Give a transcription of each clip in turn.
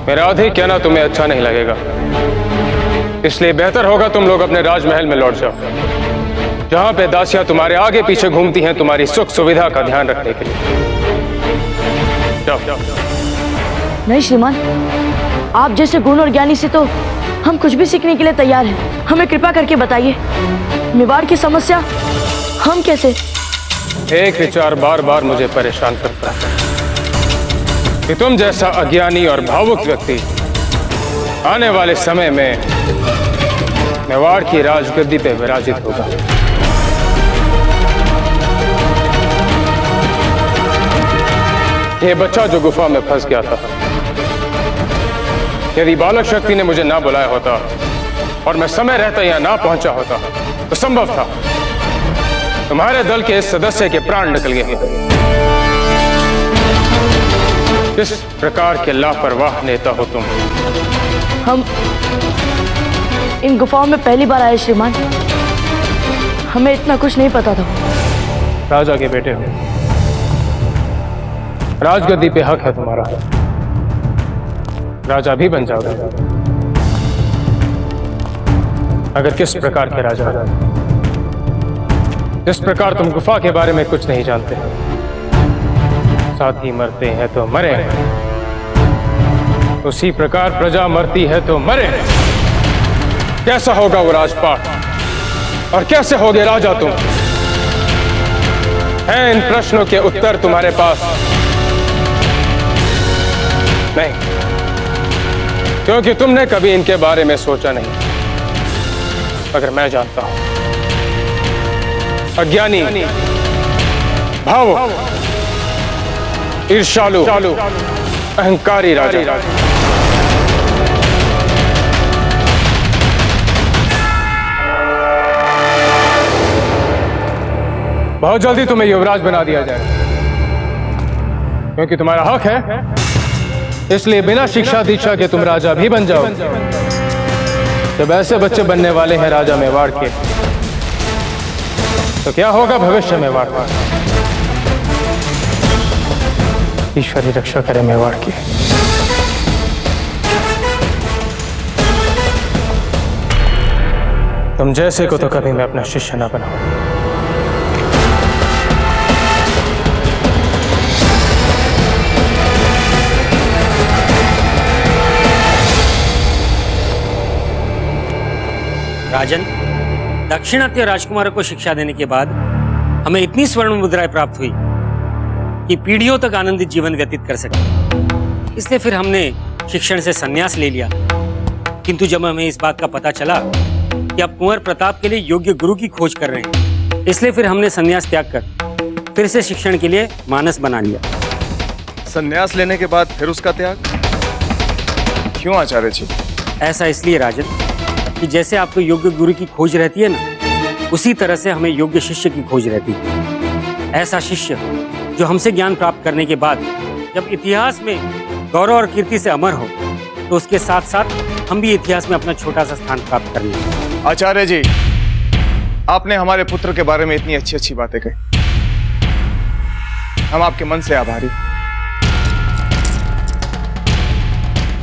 मेरा आधे कहना तुम्हें अच्छा नहीं लगेगा, इसलिए बेहतर होगा तुम लोग अपने राजमहल में लौट जाओ, जहां पे दासियां तुम्हारे आगे पीछे घूमती हैं तुम्हारी सुख सुविधा का ध्यान रखने के लिए। जाओ। नहीं श्रीमान, आप जैसे गुण और ज्ञानी से तो हम कुछ भी सीखने के लिए तैयार हैं। हमें कृपा करके बताइए, मेवाड़ की समस्या हम कैसे। एक विचार बार बार मुझे परेशान करता है कि तुम जैसा अज्ञानी और भावुक व्यक्ति आने वाले समय में मेवाड़ की राजगद्दी पे विराजित होगा। ये बच्चा जो गुफा में फंस गया था, यदि बालक शक्ति ने मुझे ना बुलाया होता और मैं समय रहता यहाँ ना पहुंचा होता तो संभव था तुम्हारे दल के इस सदस्य के प्राण निकल गए होते। किस प्रकार के लापरवाह नेता हो तुम। हम इन गुफाओं में पहली बार आए श्रीमान, हमें इतना कुछ नहीं पता था। राजा के बेटे हो, राजगद्दी पे हक है तुम्हारा, राजा भी बन जाओगे। अगर किस प्रकार के राजा, जिस प्रकार तुम गुफा के बारे में कुछ नहीं जानते, साथ ही मरते हैं तो मरे, उसी प्रकार प्रजा मरती है तो मरे। कैसा होगा वो राजपाट और कैसे होगे राजा तुम? हैं इन प्रश्नों के उत्तर तुम्हारे पास? नहीं, क्योंकि तुमने कभी इनके बारे में सोचा नहीं। मगर मैं जानता हूं, अज्ञानी, भावुक, ईर्ष्यालु, अहंकारी राजा बहुत जल्दी तुम्हें युवराज बना दिया जाए, क्योंकि तुम्हारा हक है। इसलिए बिना शिक्षा दीक्षा के तुम राजा भी बन जाओ। जब ऐसे बच्चे बनने वाले हैं राजा मेवाड़ के, तो क्या होगा भविष्य मेवाड़ का? ईश्वर ही रक्षा करे मेवाड़ की। तुम जैसे को तो कभी मैं अपना शिष्य ना बनाऊं। राजन, दक्षिणात्य राजकुमारों को शिक्षा देने के बाद हमें इतनी स्वर्ण मुद्राएं प्राप्त हुई कि पीढ़ियों तक आनंदित जीवन व्यतीत कर सके। इसलिए फिर हमने शिक्षण से संन्यास ले लिया। किंतु जब हमें इस बात का पता चला कि आप कुंवर प्रताप के लिए योग्य गुरु की खोज कर रहे हैं, इसलिए फिर हमने संन्यास त्याग कर फिर से शिक्षण के लिए मानस बना लिया। संन्यास लेने के बाद फिर उसका त्याग क्यों आचार्य जी? ऐसा इसलिए राजन कि जैसे आपको योग्य गुरु की खोज रहती है ना, उसी तरह से हमें योग्य शिष्य की खोज रहती है। ऐसा शिष्य जो हमसे ज्ञान प्राप्त करने के बाद जब इतिहास में गौरव और कीर्ति से अमर हो, तो उसके साथ साथ हम भी इतिहास में अपना छोटा सा स्थान प्राप्त कर लें। आचार्य जी, आपने हमारे पुत्र के बारे में इतनी अच्छी अच्छी बातें कही, हम आपके मन से आभारी।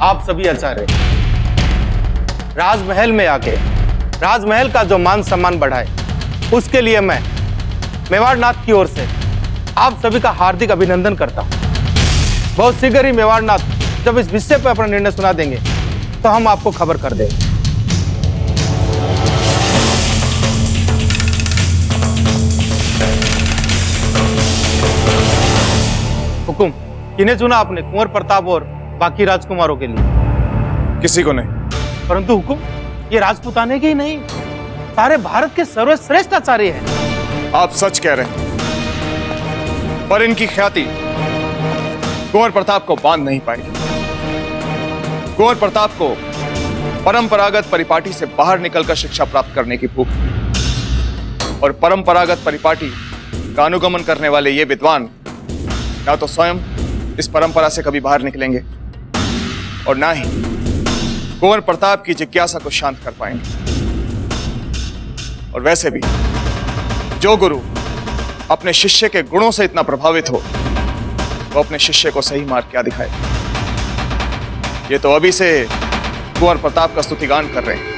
आप सभी आचार्य राजमहल में आके राजमहल का जो मान सम्मान बढ़ाए, उसके लिए मैं मेवाड़नाथ की ओर से आप सभी का हार्दिक अभिनंदन करता हूं। बहुत शीघ्र ही मेवाड़नाथ जब इस विषय पर अपना निर्णय सुना देंगे तो हम आपको खबर कर देंगे। हुकुम, किन्हें चुना आपने कुंवर प्रताप और बाकी राजकुमारों के लिए? किसी को नहीं। परंतु हुकुम, ये राजपूताने के ही नहीं, सारे भारत के सर्वश्रेष्ठ आचार्य हैं। आप सच कह रहे हैं, पर इनकी ख्याति कुंवर प्रताप को बांध नहीं पाएगी। कुंवर प्रताप को परंपरागत परिपाटी से बाहर निकलकर शिक्षा प्राप्त करने की भूख, और परंपरागत परिपाटी का अनुगमन करने वाले ये विद्वान ना तो स्वयं इस परंपरा से कभी बाहर निकलेंगे और ना ही कुंवर प्रताप की जिज्ञासा को शांत कर पाएंगे। और वैसे भी जो गुरु अपने शिष्य के गुणों से इतना प्रभावित हो, वो अपने शिष्य को सही मार्ग क्या दिखाए। ये तो अभी से कुंवर प्रताप का स्तुतिगान कर रहे हैं।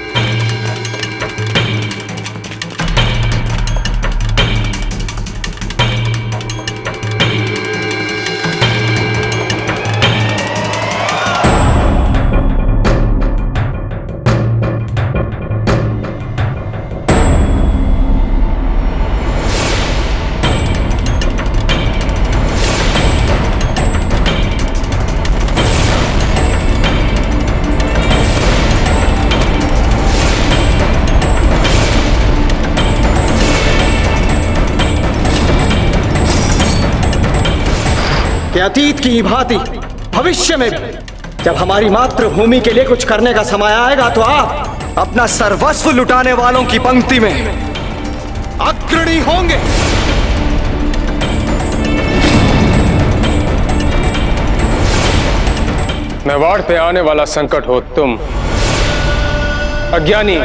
कि अतीत की भांति भविष्य में भी जब हमारी मातृभूमि के लिए कुछ करने का समय आएगा तो आप अपना सर्वस्व लुटाने वालों की पंक्ति में अग्रणी होंगे। मेवाड़ पे आने वाला संकट हो तुम, अज्ञानी,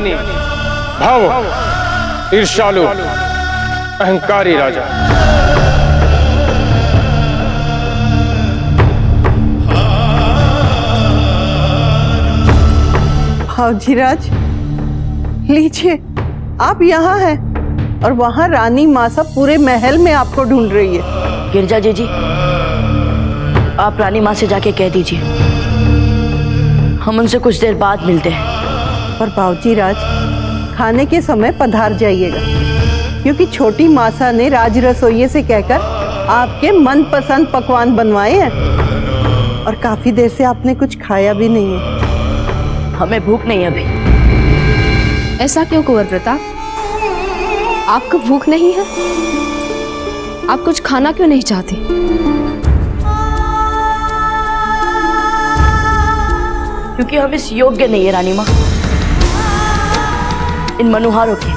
भावुक, ईर्ष्यालु, अहंकारी राजा। भावजीराज, लीजिए, आप यहाँ हैं और वहाँ रानी मासा पूरे महल में आपको ढूंढ रही है। गिरजा जी, आप रानी माँ से जाके कह दीजिए हम उनसे कुछ देर बाद मिलते हैं। पर भावजीराज, खाने के समय पधार जाइएगा, क्योंकि छोटी मासा ने राज रसोइये से कहकर आपके मनपसंद पकवान बनवाए हैं और काफी देर से आपने कुछ खाया भी नहीं है। हमें भूख नहीं है अभी। ऐसा क्यों कुंवर प्रताप? आपको भूख नहीं है? आप कुछ खाना क्यों नहीं चाहते? क्योंकि हम इस योग्य नहीं है रानी माँ। इन मनुहारों के,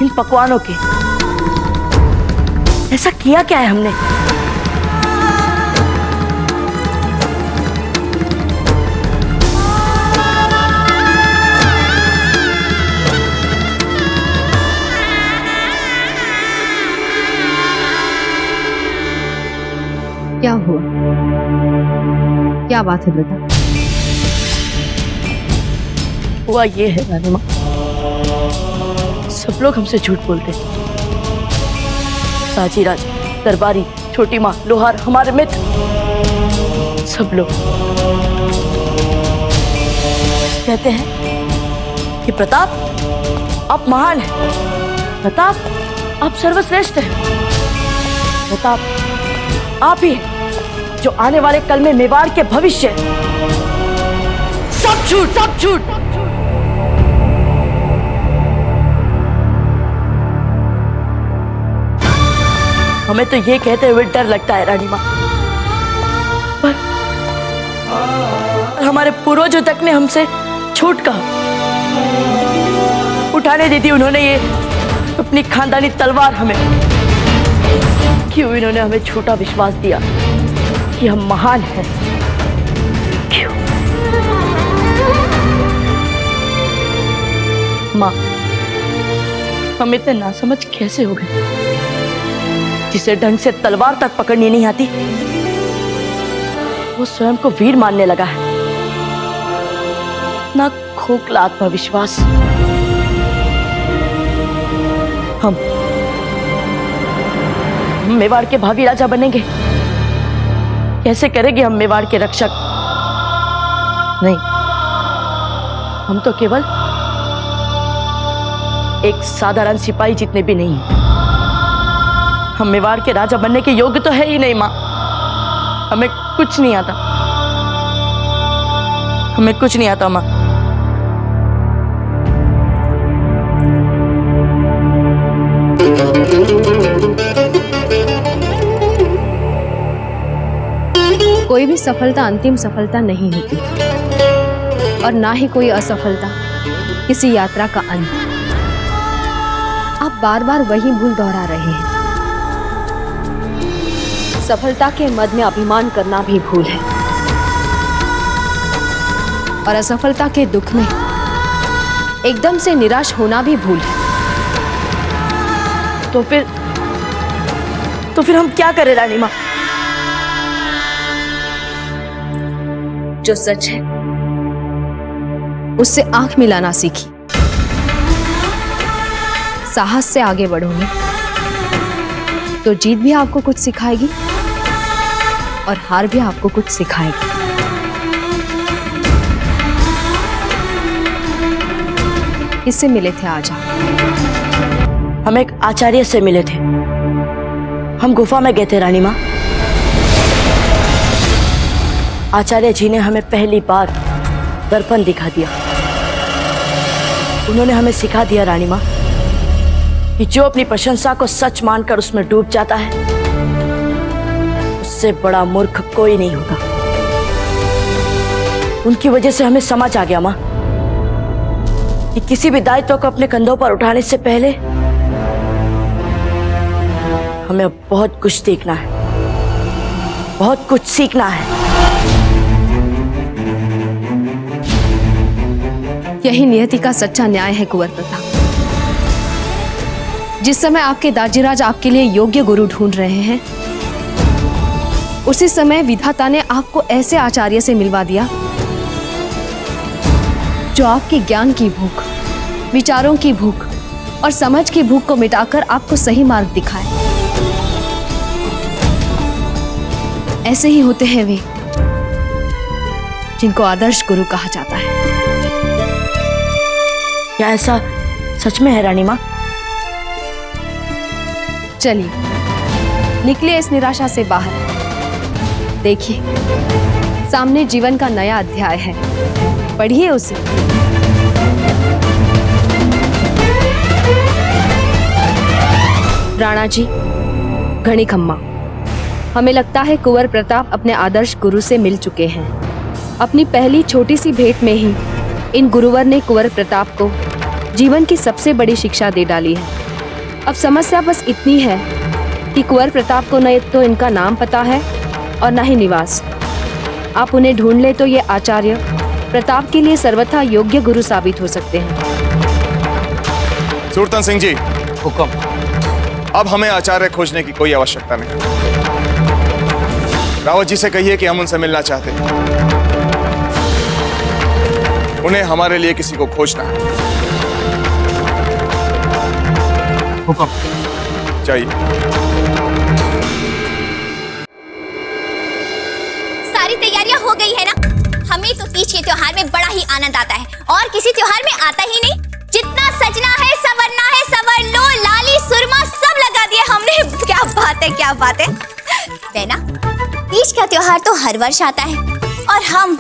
इन पकवानों के। ऐसा किया क्या है हमने? क्या हुआ? क्या बात है बेटा? हुआ ये है रानी माँ, सब लोग हमसे झूठ बोलते हैं। साजीराज, दरबारी, छोटी माँ, लोहार, हमारे मित्र, सब लोग कहते हैं कि प्रताप आप महान हैं, प्रताप आप सर्वश्रेष्ठ हैं, प्रताप आप ही जो आने वाले कल में मेवाड़ के भविष्य। सब झूठ, सब झूठ। हमें तो ये कहते हुए डर लगता है रानी माँ, पर हमारे पूर्वजों तक ने हमसे झूठ कहा, उठाने दी थी उन्होंने ये अपनी खानदानी तलवार हमें। क्यों इन्होंने हमें झूठा विश्वास दिया कि हम महान हैं? क्यों? माँ, हम इतने नासमझ कैसे हो गए? जिसे ढंग से तलवार तक पकड़नी नहीं आती, वो स्वयं को वीर मानने लगा है। ना खोखला आत्मविश्वास। हम मेवाड़ के भावी राजा बनेंगे। कैसे करेंगे हम मेवाड़ के रक्षक? नहीं, हम तो केवल एक साधारण सिपाही जितने भी नहीं। हम मेवाड़ के राजा बनने के योग्य तो है ही नहीं माँ। हमें कुछ नहीं आता, हमें कुछ नहीं आता माँ। कोई भी सफलता अंतिम सफलता नहीं होती और ना ही कोई असफलता किसी यात्रा का अंत। आप बार बार वही भूल दोहरा रहे हैं। सफलता के मद में अभिमान करना भी भूल है और असफलता के दुख में एकदम से निराश होना भी भूल है। तो फिर हम क्या करें रानी माँ? जो सच है उससे आंख मिलाना सीखी। साहस से आगे बढ़ोगे तो जीत भी आपको कुछ सिखाएगी और हार भी आपको कुछ सिखाएगी। किससे मिले थे आज आप? हम एक आचार्य से मिले थे। हम गुफा में गए थे रानी माँ। आचार्य जी ने हमें पहली बार दर्पण दिखा दिया। उन्होंने हमें सिखा दिया रानी माँ कि जो अपनी प्रशंसा को सच मानकर उसमें डूब जाता है, उससे बड़ा मूर्ख कोई नहीं होगा। उनकी वजह से हमें समझ आ गया माँ कि किसी भी दायित्व को अपने कंधों पर उठाने से पहले हमें बहुत कुछ देखना है, बहुत कुछ सीखना है। यही नियति का सच्चा न्याय है कुंवर प्रताप। जिस समय आपके दाजीराज आपके लिए योग्य गुरु ढूंढ रहे हैं, उसी समय विधाता ने आपको ऐसे आचार्य से मिलवा दिया जो आपकी ज्ञान की भूख, विचारों की भूख और समझ की भूख को मिटाकर आपको सही मार्ग दिखाए। ऐसे ही होते हैं वे जिनको आदर्श गुरु कहा जाता है। क्या ऐसा सच में है रानी माँ? चलिए निकले इस निराशा से बाहर। देखिए सामने जीवन का नया अध्याय है, पढ़िए उसे। राणा जी, घनी खम्मा, हमें लगता है कुंवर प्रताप अपने आदर्श गुरु से मिल चुके हैं। अपनी पहली छोटी सी भेंट में ही इन गुरुवर ने कुंवर प्रताप को जीवन की सबसे बड़ी शिक्षा दे डाली है। अब समस्या बस इतनी है कि कुंवर प्रताप को न तो इनका नाम पता है और न ही निवास। आप उन्हें ढूंढ ले तो ये आचार्य प्रताप के लिए सर्वथा योग्य गुरु साबित हो सकते हैं। सुरतन सिंह जी, हुक्म। अब हमें आचार्य खोजने की कोई आवश्यकता नहीं। रावत जी से कहिए कि हम उनसे मिलना चाहते हैं। उन्हें हमारे लिए किसी को खोजना है। हुक्म। चाहिए। सारी तैयारियां हो गई है ना? हमें तो तीज के त्योहार में बड़ा ही आनंद आता है और किसी त्योहार में आता ही नहीं। जितना सजना है, संवरना है, संवर लो। लाली सुरमा सब लगा दिया हमने। क्या बात है, क्या बात है। बेना, तीज का त्योहार तो हर वर्ष आता है और हम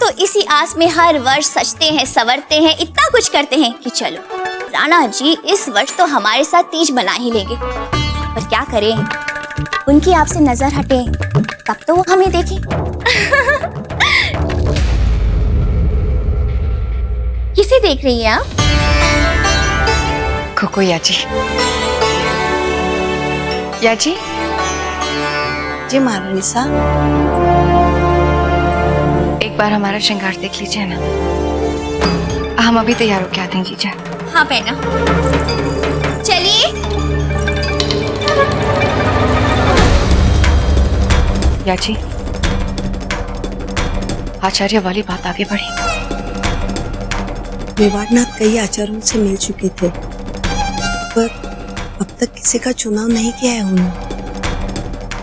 तो इसी आस में हर वर्ष सजते हैं, संवरते हैं, इतना कुछ करते हैं कि चलो राणा जी इस वर्ष तो हमारे साथ तीज मना ही लेंगे। पर क्या करें, उनकी आपसे नजर हटे तब तो वो हमें देखें। किसे देख रही हैं आप? खोको याची। याची जी महारानी साहब, एक बार हमारा श्रृंगार देख लीजिए ना। हम अभी तैयार होके आते हैं जीजा। हाँ बहना, चलिए। याची, आचार्य वाली बात आगे बढ़ी। मेवाड़नाथ कई आचार्यों से मिल चुके थे, पर अब तक किसी का चुनाव नहीं किया है उन्होंने।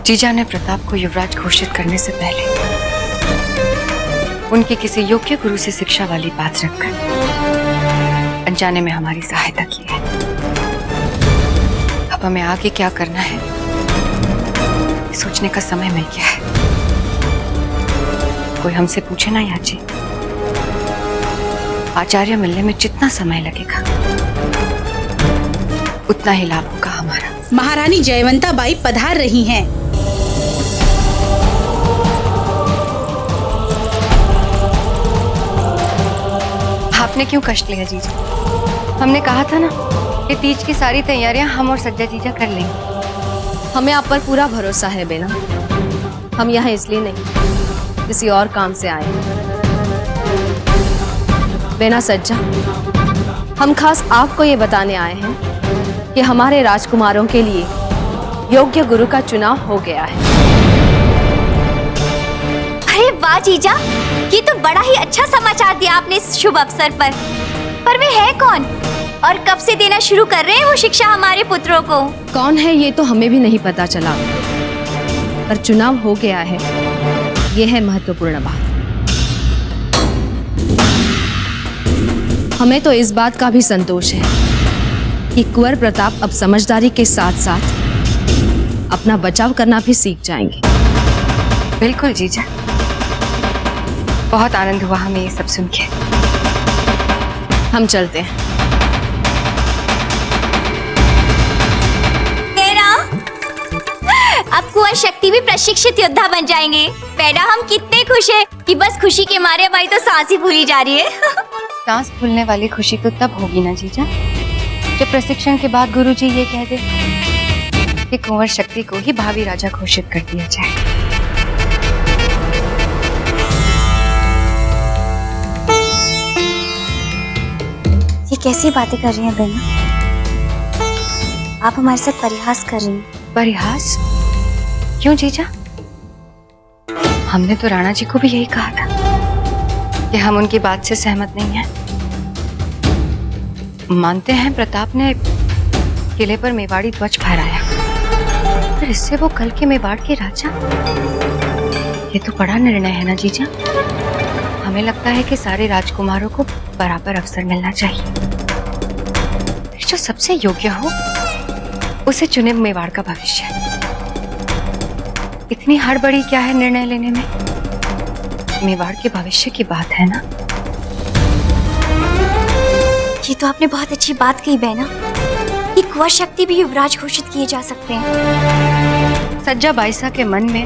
जीजा ने प्रताप को युवराज घोषित करने से पहले उनकी किसी योग्य गुरु से शिक्षा वाली बात रखकर अनजाने में हमारी सहायता की है। अब हमें आगे क्या करना है सोचने का समय मिल गया है। कोई हमसे पूछे ना याची, आचार्य मिलने में जितना समय लगेगा उतना ही लाभ होगा हमारा। महारानी जयवंता बाई पधार रही हैं। आपने क्यों कष्ट लिया जीजा? हमने कहा था ना कि तीज की सारी तैयारियां हम और सज्जा जीजा कर लेंगे। हमें आप पर पूरा भरोसा है बेना। हम यहाँ इसलिए नहीं, किसी और काम से आए। बेना सज्जा, हम खास आपको ये बताने आए हैं कि हमारे राजकुमारों के लिए योग्य गुरु का चुनाव हो गया है। अरे वाह जीजा, ये तो बड़ा ही अच्छा समाचार दिया आपने इस शुभ अवसर पर वे है कौन और कब से देना शुरू कर रहे हैं वो शिक्षा हमारे पुत्रों को? कौन है ये तो हमें भी नहीं पता चला, पर चुनाव हो गया है, ये है महत्वपूर्ण बात। हमें तो इस बात का भी संतोष है कि कुंवर प्रताप अब समझदारी के साथ साथ अपना बचाव करना भी सीख जाएंगे। बिल्कुल जीजा, बहुत आनंद हुआ हमें ये सब सुन के। हम चलते हैं। अब कुंवर शक्ति भी प्रशिक्षित योद्धा बन जाएंगे। पैदा हम कितने खुश हैं कि बस खुशी के मारे हमारी तो सांस ही भूली जा रही है। सांस फूलने वाली खुशी तो तब होगी ना जीजा, जब प्रशिक्षण के बाद गुरुजी ये कह दे कि कुंवर शक्ति को ही भावी राजा घोषित कर दिया जाए। ये कैसी बातें कर रही हैं बहना? आप हमारे साथ परिहास कर रही हैं। परिहास? क्यों जीजा? हमने तो राणा जी को भी यही कहा था कि हम उनकी बात से सहमत नहीं हैं। मानते हैं प्रताप ने किले पर मेवाड़ी ध्वज फहराया, फिर इससे वो कल के मेवाड़ के राजा। ये तो बड़ा निर्णय है ना जीजा। हमें लगता है कि सारे राजकुमारों को बराबर अवसर मिलना चाहिए, जो सबसे योग्य हो उसे चुने मेवाड़ का भविष्य। इतनी हड़बड़ी क्या है निर्णय लेने में? मेवाड़ के भविष्य की बात है ना। ये तो आपने बहुत अच्छी बात कही बहना कि कुंवर शक्ति भी युवराज घोषित किए जा सकते हैं। सज्जा बाईसा के मन में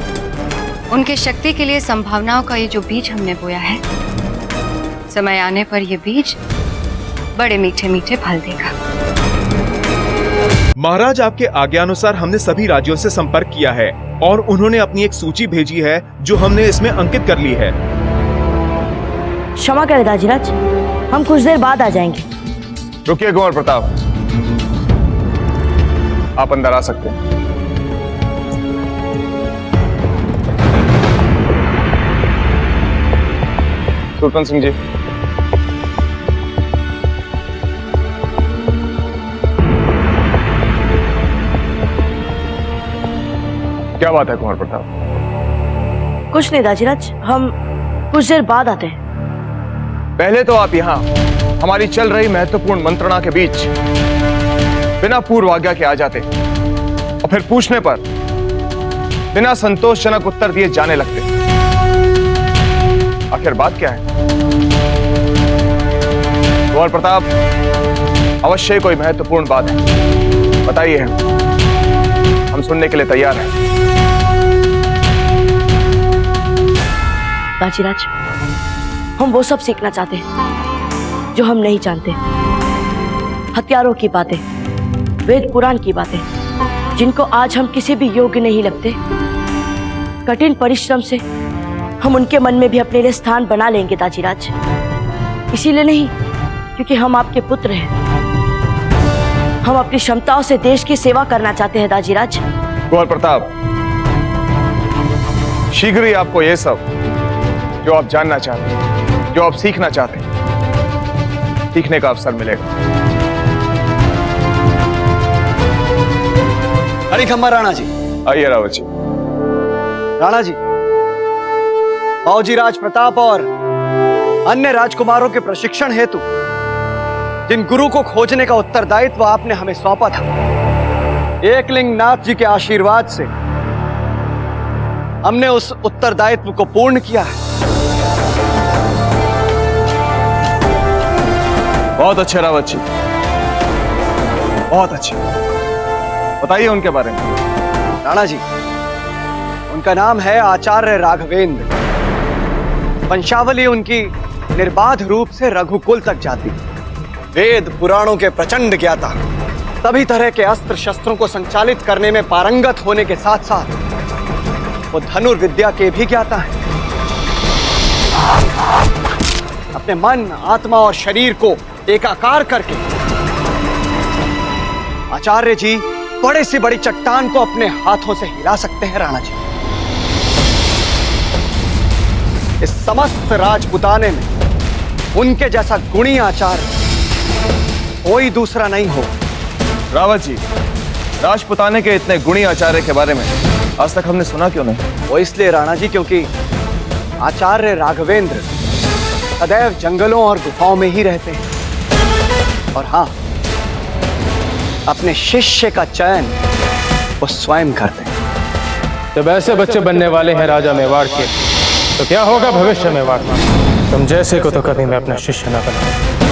उनके शक्ति के लिए संभावनाओं का ये जो बीज हमने बोया है, समय आने पर ये बीज बड़े मीठे मीठे फल देगा। महाराज, आपके आज्ञानुसार हमने सभी राज्यों से संपर्क किया है और उन्होंने अपनी एक सूची भेजी है जो हमने इसमें अंकित कर ली है। क्षमा करें दाजीराज, हम कुछ देर बाद आ जाएंगे। रुकिए कुंवर प्रताप, आप अंदर आ सकते हैं। सुल्तान सिंह जी, क्या बात है कुंवर प्रताप? कुछ नहीं दाजीराज, हम कुछ देर बाद आते हैं। पहले तो आप यहाँ हमारी चल रही महत्वपूर्ण मंत्रणा के बीच बिना पूर्व आज्ञा के आ जाते और फिर पूछने पर बिना संतोषजनक उत्तर दिए जाने लगते। आखिर बात क्या है? कुंवर प्रताप, अवश्य कोई महत्वपूर्ण बात है, बताइए, हम सुनने के लिए तैयार हैं। दाजीराज, हम वो सब सीखना चाहते हैं जो हम नहीं जानते। हथियारों की बातें, वेद पुराण की बातें, जिनको आज हम किसी भी योग्य नहीं लगते। कठिन परिश्रम से हम उनके मन में भी अपने लिए स्थान बना लेंगे दाजीराज। इसीलिए नहीं क्योंकि हम आपके पुत्र हैं, हम अपनी क्षमताओं से देश की सेवा करना चाहते हैं दाजीराज। कुंवर प्रताप, शीघ्र ही आपको यह सब जो आप जानना चाहते हैं, जो आप सीखना चाहते हैं, सीखने का अवसर मिलेगा। हरी खम्मा राणा जी। आइए रावत जी। राणा जी, बाबूजी राज प्रताप और अन्य राजकुमारों के प्रशिक्षण हेतु जिन गुरु को खोजने का उत्तरदायित्व आपने हमें सौंपा था, एकलिंग नाथ जी के आशीर्वाद से हमने उस उत्तरदायित्व को पूर्ण किया है। बहुत अच्छे रावत जी, बहुत अच्छे। बताइए उनके बारे में। राणा जी, उनका नाम है आचार्य राघवेंद्र। वंशावली उनकी निर्बाध रूप से रघुकुल तक जाती। वेद पुराणों के प्रचंड ज्ञाता, सभी तरह के अस्त्र शस्त्रों को संचालित करने में पारंगत होने के साथ साथ वो धनुर्विद्या के भी ज्ञाता हैं। अपने मन, आत्मा और शरीर को एकाकार करके आचार्य जी बड़े से बड़ी चट्टान को अपने हाथों से हिला सकते हैं। राणा जी, इस समस्त राजपुताने में उनके जैसा गुणी आचार्य कोई दूसरा नहीं हो। रावत जी, राजपुताने के इतने गुणी आचार्य के बारे में आज तक हमने सुना क्यों नहीं? वो इसलिए राणा जी क्योंकि आचार्य राघवेंद्र सदैव जंगलों और गुफाओं में ही रहते हैं। और हाँ, अपने शिष्य का चयन वो स्वयं करते हैं। जब ऐसे बच्चे बनने वाले हैं राजा मेवाड़ के, तो क्या होगा भविष्य मेवाड़ में? तुम जैसे को तो कभी मैं अपना शिष्य न बनाऊं।